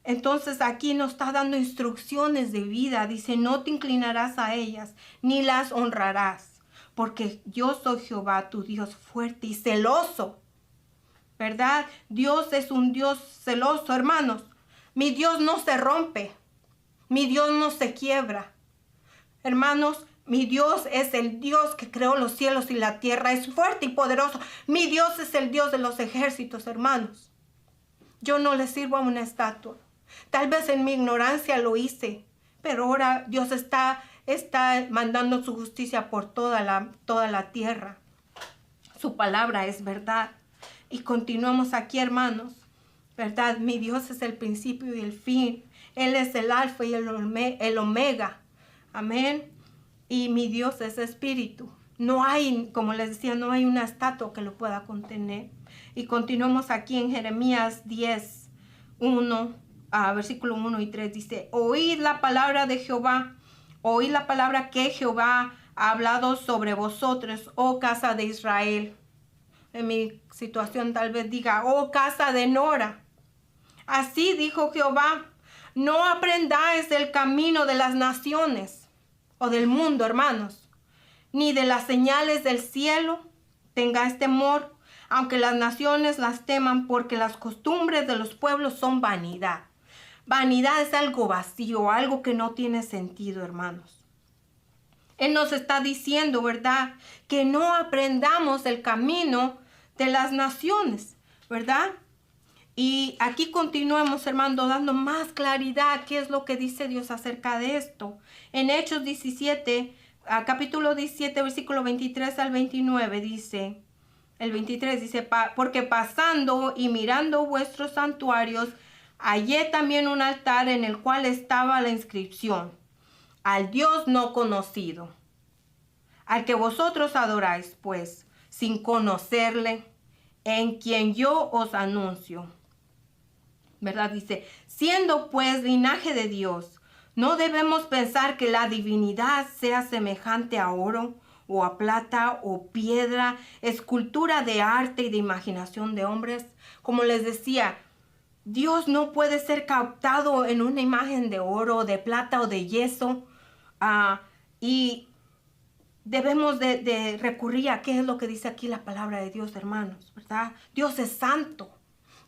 entonces aquí nos está dando instrucciones de vida. Dice, no te inclinarás a ellas, ni las honrarás. Porque yo soy Jehová, tu Dios fuerte y celoso. ¿Verdad? Dios es un Dios celoso, hermanos. Mi Dios no se rompe. Mi Dios no se quiebra. Hermanos, mi Dios es el Dios que creó los cielos y la tierra. Es fuerte y poderoso. Mi Dios es el Dios de los ejércitos, hermanos. Yo no le sirvo a una estatua. Tal vez en mi ignorancia lo hice. Pero ahora Dios está mandando su justicia por toda la tierra. Su palabra es verdad. Y continuamos aquí, hermanos, ¿verdad? Mi Dios es el principio y el fin. Él es el alfa y el omega. Amén. Y mi Dios es espíritu. No hay, como les decía, no hay una estatua que lo pueda contener. Y continuamos aquí en Jeremías 10, 1, versículo 1 y 3. Dice, oíd la palabra de Jehová. Oíd la palabra que Jehová ha hablado sobre vosotros, oh casa de Israel. En mi situación tal vez diga, oh casa de Nora. Así dijo Jehová, no aprendáis el camino de las naciones o del mundo, hermanos, ni de las señales del cielo. Tengáis temor, aunque las naciones las teman, porque las costumbres de los pueblos son vanidad. Vanidad es algo vacío, algo que no tiene sentido, hermanos. Él nos está diciendo, ¿verdad?, que no aprendamos el camino de las naciones, ¿verdad? Y aquí continuamos, hermano, dando más claridad qué es lo que dice Dios acerca de esto. En Hechos 17, capítulo 17, versículo 23 al 29, dice, el 23 dice, porque pasando y mirando vuestros santuarios, hallé también un altar en el cual estaba la inscripción, al Dios no conocido, al que vosotros adoráis, pues, sin conocerle, en quien yo os anuncio. ¿Verdad? Dice, siendo pues linaje de Dios, no debemos pensar que la divinidad sea semejante a oro, o a plata, o piedra, escultura de arte y de imaginación de hombres. Como les decía, Dios no puede ser captado en una imagen de oro, de plata o de yeso. Y debemos de recurrir a qué es lo que dice aquí la palabra de Dios, hermanos, ¿verdad? Dios es santo.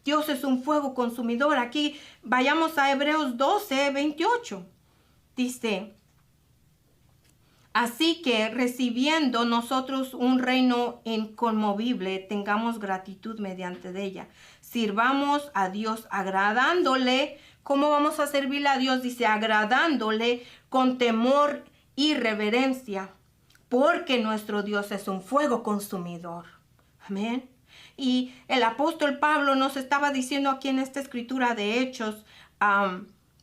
Dios es un fuego consumidor. Aquí vayamos a Hebreos 12, 28. Dice, así que recibiendo nosotros un reino inconmovible, tengamos gratitud mediante de ella. Sirvamos a Dios agradándole. ¿Cómo vamos a servirle a Dios? Dice, agradándole con temor y reverencia, porque nuestro Dios es un fuego consumidor. Amén. Y el apóstol Pablo nos estaba diciendo aquí en esta escritura de Hechos,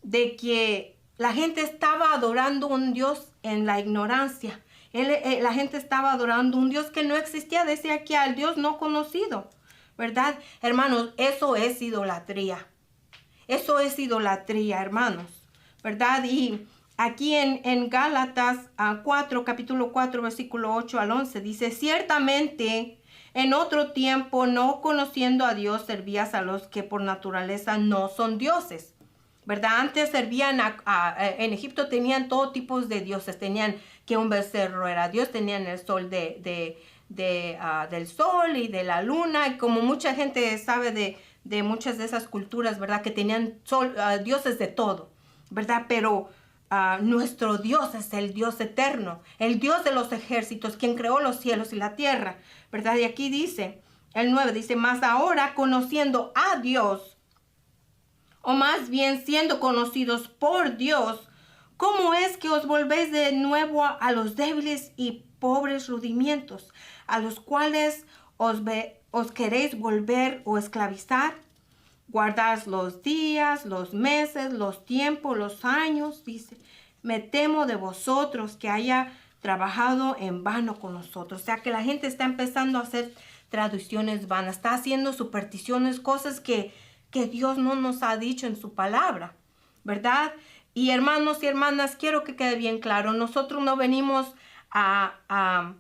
de que la gente estaba adorando un Dios en la ignorancia. La gente estaba adorando un Dios que no existía. Decía aquí al Dios no conocido, ¿verdad? Hermanos, eso es idolatría. Eso es idolatría, hermanos, ¿verdad? Y aquí en Gálatas 4, capítulo 4, versículo 8 al 11, dice, ciertamente en otro tiempo, no conociendo a Dios, servías a los que por naturaleza no son dioses, ¿verdad? Antes servían en Egipto tenían todo tipo de dioses. Tenían que un becerro era Dios, tenían el sol del sol y de la luna. Y como mucha gente sabe de muchas de esas culturas, ¿verdad? Que tenían dioses de todo, ¿verdad? Pero nuestro Dios es el Dios eterno, el Dios de los ejércitos, quien creó los cielos y la tierra, ¿verdad? Y aquí dice, el 9 dice, mas ahora conociendo a Dios, o más bien siendo conocidos por Dios, ¿cómo es que os volvéis de nuevo a los débiles y pobres rudimientos, a los cuales os queréis volver o esclavizar? Guardad los días, los meses, los tiempos, los años, dice. Me temo de vosotros que haya trabajado en vano con nosotros. O sea que la gente está empezando a hacer traducciones vanas, está haciendo supersticiones, cosas que Dios no nos ha dicho en su palabra, ¿verdad? Y hermanos y hermanas, quiero que quede bien claro, nosotros no venimos a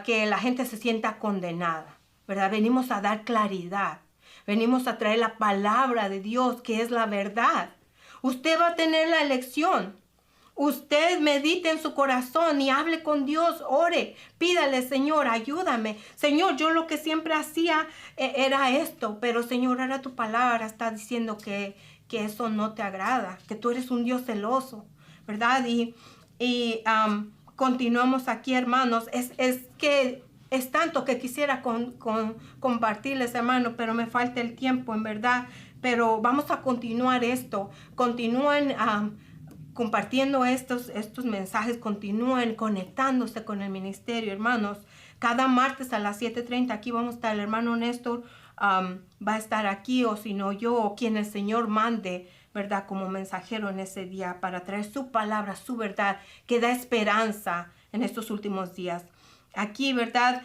que la gente se sienta condenada, ¿verdad? Venimos a dar claridad. Venimos a traer la palabra de Dios, que es la verdad. Usted va a tener la elección. Usted medite en su corazón y hable con Dios, ore, pídale, Señor, ayúdame. Señor, yo lo que siempre hacía era esto, pero Señor, ahora tu palabra está diciendo que eso no te agrada, que tú eres un Dios celoso, ¿verdad? Y continuamos aquí, hermanos. Es que es tanto que quisiera compartirles, hermano, pero me falta el tiempo, en verdad. Pero vamos a continuar esto. Continúen compartiendo estos mensajes. Continúen conectándose con el ministerio, hermanos. Cada martes a las 7:30 aquí vamos a estar. El hermano Néstor va a estar aquí, o si no yo, o quien el Señor mande, ¿verdad? Como mensajero en ese día para traer su palabra, su verdad, que da esperanza en estos últimos días. Aquí, ¿verdad?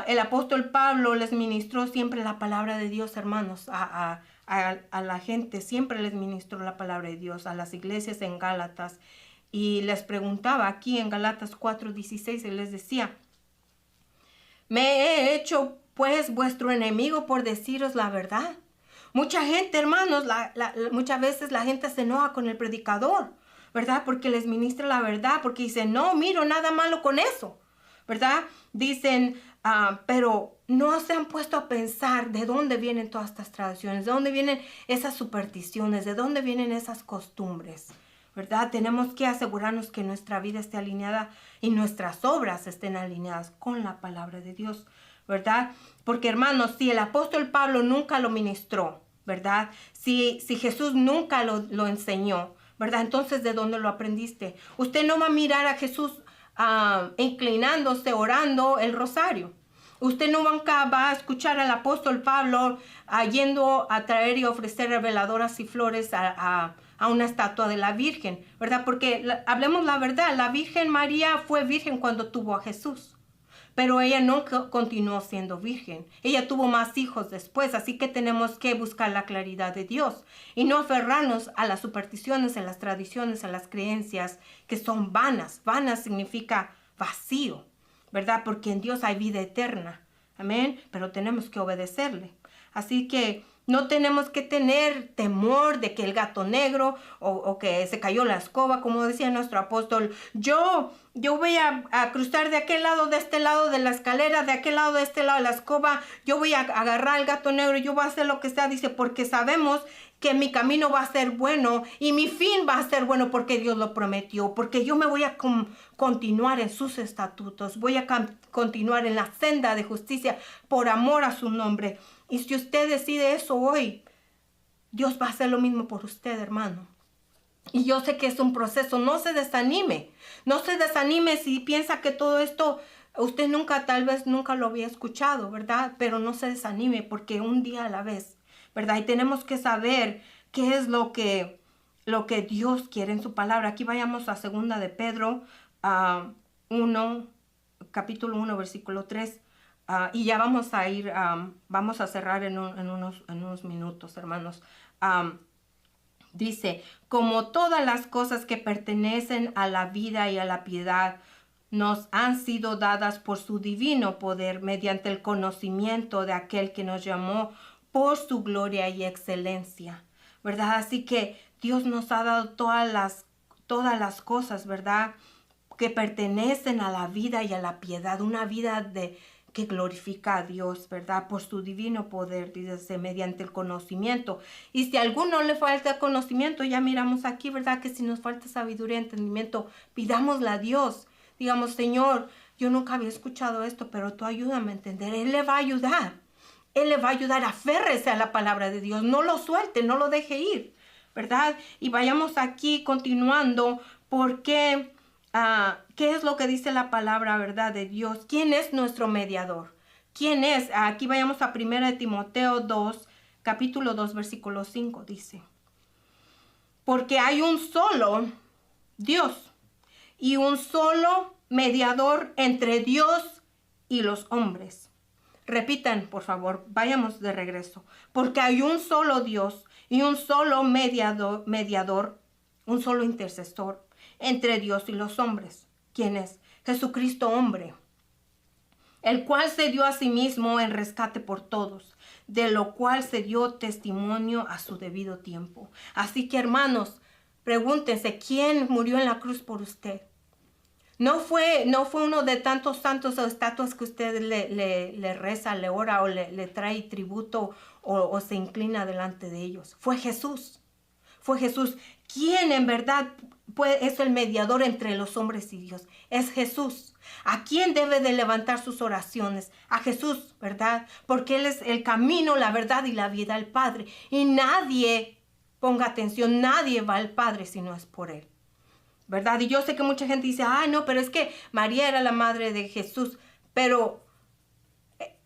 El apóstol Pablo les ministró siempre la palabra de Dios, hermanos, a la gente. Siempre les ministró la palabra de Dios a las iglesias en Gálatas. Y les preguntaba aquí en Gálatas 4:16, él les decía, ¿me he hecho pues vuestro enemigo por deciros la verdad? Mucha gente, hermanos, muchas veces la gente se enoja con el predicador, ¿verdad? Porque les ministra la verdad, porque dicen, no miro nada malo con eso, ¿verdad? Dicen, pero no se han puesto a pensar de dónde vienen todas estas tradiciones, de dónde vienen esas supersticiones, de dónde vienen esas costumbres, ¿verdad? Tenemos que asegurarnos que nuestra vida esté alineada y nuestras obras estén alineadas con la palabra de Dios, ¿verdad? Porque, hermanos, si el apóstol Pablo nunca lo ministró, ¿verdad? Si Jesús nunca lo enseñó, ¿verdad? Entonces, ¿de dónde lo aprendiste? Usted no va a mirar a Jesús inclinándose, orando el rosario. Usted nunca va a escuchar al apóstol Pablo yendo a traer y ofrecer veladoras y flores a una estatua de la Virgen, ¿verdad? Porque hablemos la verdad, la Virgen María fue virgen cuando tuvo a Jesús, pero ella no continuó siendo virgen. Ella tuvo más hijos después, así que tenemos que buscar la claridad de Dios y no aferrarnos a las supersticiones, a las tradiciones, a las creencias que son vanas. Vanas significa vacío, ¿verdad? Porque en Dios hay vida eterna. Amén. Pero tenemos que obedecerle. Así que no tenemos que tener temor de que el gato negro o que se cayó la escoba, como decía nuestro apóstol. Yo voy a cruzar de aquel lado, de este lado de la escalera, de aquel lado, de este lado de la escoba. Yo voy a agarrar al gato negro, yo voy a hacer lo que sea, dice, porque sabemos que mi camino va a ser bueno y mi fin va a ser bueno porque Dios lo prometió, porque yo me voy a continuar en sus estatutos, voy a continuar en la senda de justicia por amor a su nombre. Y si usted decide eso hoy, Dios va a hacer lo mismo por usted, hermano. Y yo sé que es un proceso. No se desanime. No se desanime si piensa que todo esto usted tal vez nunca lo había escuchado, ¿verdad? Pero no se desanime porque un día a la vez, ¿verdad? Y tenemos que saber qué es lo que Dios quiere en su palabra. Aquí vayamos a 2 de Pedro capítulo 1, versículo 3. Y ya vamos a ir, vamos a cerrar en unos minutos, hermanos. Dice, como todas las cosas que pertenecen a la vida y a la piedad nos han sido dadas por su divino poder mediante el conocimiento de aquel que nos llamó por su gloria y excelencia, ¿verdad? Así que Dios nos ha dado todas las cosas, ¿verdad? Que pertenecen a la vida y a la piedad, una vida que glorifica a Dios, ¿verdad? Por su divino poder, dice, mediante el conocimiento. Y si a alguno le falta conocimiento, ya miramos aquí, ¿verdad? Que si nos falta sabiduría y entendimiento, pidámosla a Dios. Digamos, Señor, yo nunca había escuchado esto, pero tú ayúdame a entender. Él le va a ayudar. Él le va a ayudar. Aférrese a la palabra de Dios. No lo suelte, no lo deje ir, ¿verdad? Y vayamos aquí continuando, porque ¿qué es lo que dice la palabra, verdad, de Dios? ¿Quién es nuestro mediador? ¿Quién es? Aquí vayamos a 1 Timoteo 2, capítulo 2, versículo 5, dice. Porque hay un solo Dios y un solo mediador entre Dios y los hombres. Repitan, por favor, vayamos de regreso. Porque hay un solo Dios y un solo mediador, un solo intercesor entre Dios y los hombres. ¿Quién es? Jesucristo hombre, el cual se dio a sí mismo en rescate por todos, de lo cual se dio testimonio a su debido tiempo. Así que, hermanos, pregúntense, ¿quién murió en la cruz por usted? No fue uno de tantos santos o estatuas que usted le reza, le ora o le trae tributo o se inclina delante de ellos. Fue Jesús. Fue Jesús. ¿Quién en verdad es el mediador entre los hombres y Dios? Es Jesús. ¿A quién debe de levantar sus oraciones? A Jesús, ¿verdad? Porque Él es el camino, la verdad y la vida, el Padre. Y nadie, ponga atención, nadie va al Padre si no es por Él, ¿verdad? Y yo sé que mucha gente dice, no, pero es que María era la madre de Jesús. Pero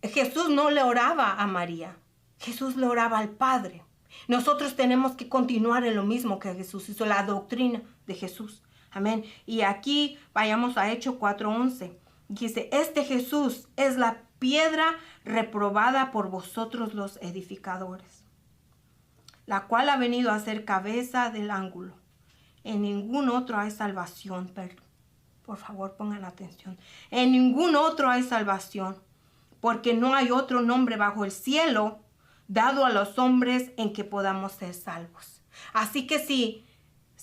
Jesús no le oraba a María. Jesús le oraba al Padre. Nosotros tenemos que continuar en lo mismo que Jesús hizo, la doctrina de Jesús. Amén. Y aquí vayamos a Hechos 4:11. Dice, este Jesús es la piedra reprobada por vosotros los edificadores, la cual ha venido a ser cabeza del ángulo. En ningún otro hay salvación. Por favor, pongan atención. En ningún otro hay salvación, porque no hay otro nombre bajo el cielo dado a los hombres en que podamos ser salvos. Así que si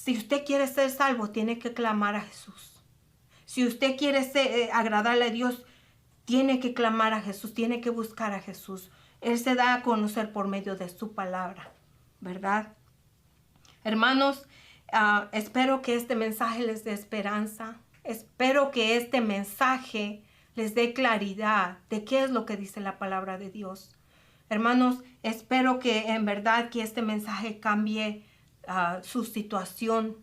usted quiere ser salvo, tiene que clamar a Jesús. Si usted quiere agradarle a Dios, tiene que clamar a Jesús, tiene que buscar a Jesús. Él se da a conocer por medio de su palabra, ¿verdad? Hermanos, espero que este mensaje les dé esperanza. Espero que este mensaje les dé claridad de qué es lo que dice la palabra de Dios. Hermanos, espero que en verdad que este mensaje cambie su situación,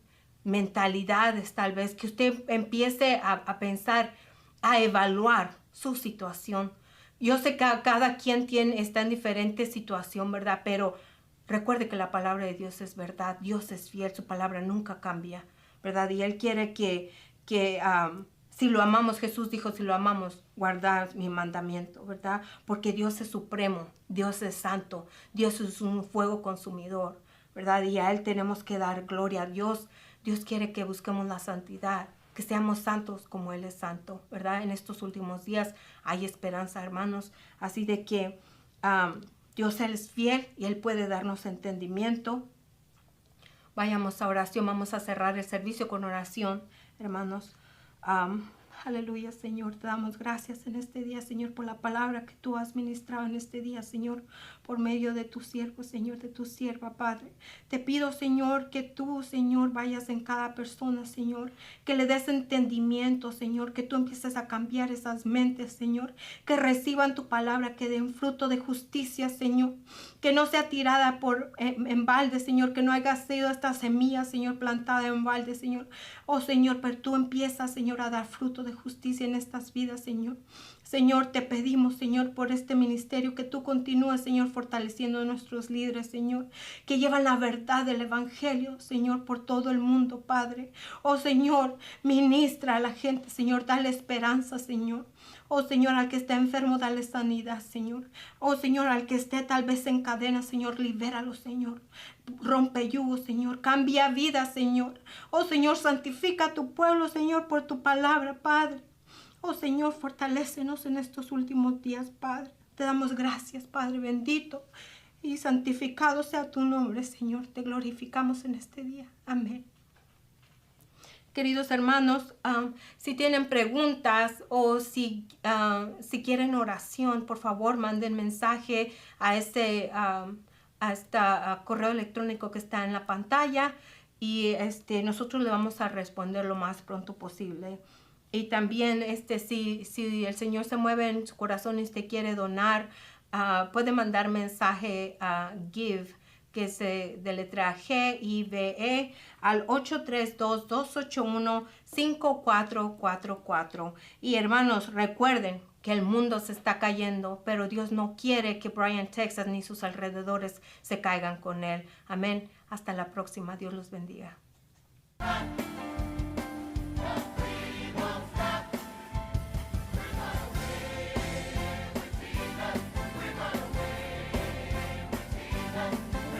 mentalidades tal vez, que usted empiece a pensar, a evaluar su situación. Yo sé que cada quien está en diferente situación, ¿verdad? Pero recuerde que la palabra de Dios es verdad, Dios es fiel, su palabra nunca cambia, ¿verdad? Y Él quiere que si lo amamos, Jesús dijo, si lo amamos, guardad mi mandamiento, ¿verdad? Porque Dios es supremo, Dios es santo, Dios es un fuego consumidor, ¿verdad? Y a Él tenemos que dar gloria a Dios. Dios quiere que busquemos la santidad, que seamos santos como Él es santo, ¿verdad? En estos últimos días hay esperanza, hermanos. Así de que Dios Él es fiel y Él puede darnos entendimiento. Vayamos a oración, vamos a cerrar el servicio con oración, hermanos. Aleluya, Señor, te damos gracias en este día, Señor, por la palabra que tú has ministrado en este día, Señor, por medio de tu siervo, Señor, de tu sierva, Padre. Te pido, Señor, que tú, Señor, vayas en cada persona, Señor, que le des entendimiento, Señor, que tú empieces a cambiar esas mentes, Señor, que reciban tu palabra, que den fruto de justicia, Señor, que no sea tirada en balde, Señor, que no haya sido esta semilla, Señor, plantada en balde, Señor. Oh, Señor, pero tú empiezas, Señor, a dar fruto de justicia en estas vidas, Señor. Señor, te pedimos, Señor, por este ministerio, que tú continúes, Señor, fortaleciendo a nuestros líderes, Señor, que llevan la verdad del Evangelio, Señor, por todo el mundo, Padre. Oh, Señor, ministra a la gente, Señor, dale esperanza, Señor. Oh, Señor, al que está enfermo, dale sanidad, Señor. Oh, Señor, al que esté tal vez en cadena, Señor, libéralo, Señor. Rompe yugo, Señor. Cambia vida, Señor. Oh, Señor, santifica a tu pueblo, Señor, por tu palabra, Padre. Oh, Señor, fortalécenos en estos últimos días, Padre. Te damos gracias, Padre bendito. Y santificado sea tu nombre, Señor. Te glorificamos en este día. Amén. Queridos hermanos, si tienen preguntas o si quieren oración, por favor manden mensaje a este correo electrónico que está en la pantalla y nosotros le vamos a responder lo más pronto posible. Y también si el Señor se mueve en su corazón y usted quiere donar, puede mandar mensaje a Give, que se deletrea GIVE, al 832-281-5444. Y hermanos, recuerden que el mundo se está cayendo, pero Dios no quiere que Bryan, Texas, ni sus alrededores se caigan con él. Amén. Hasta la próxima. Dios los bendiga.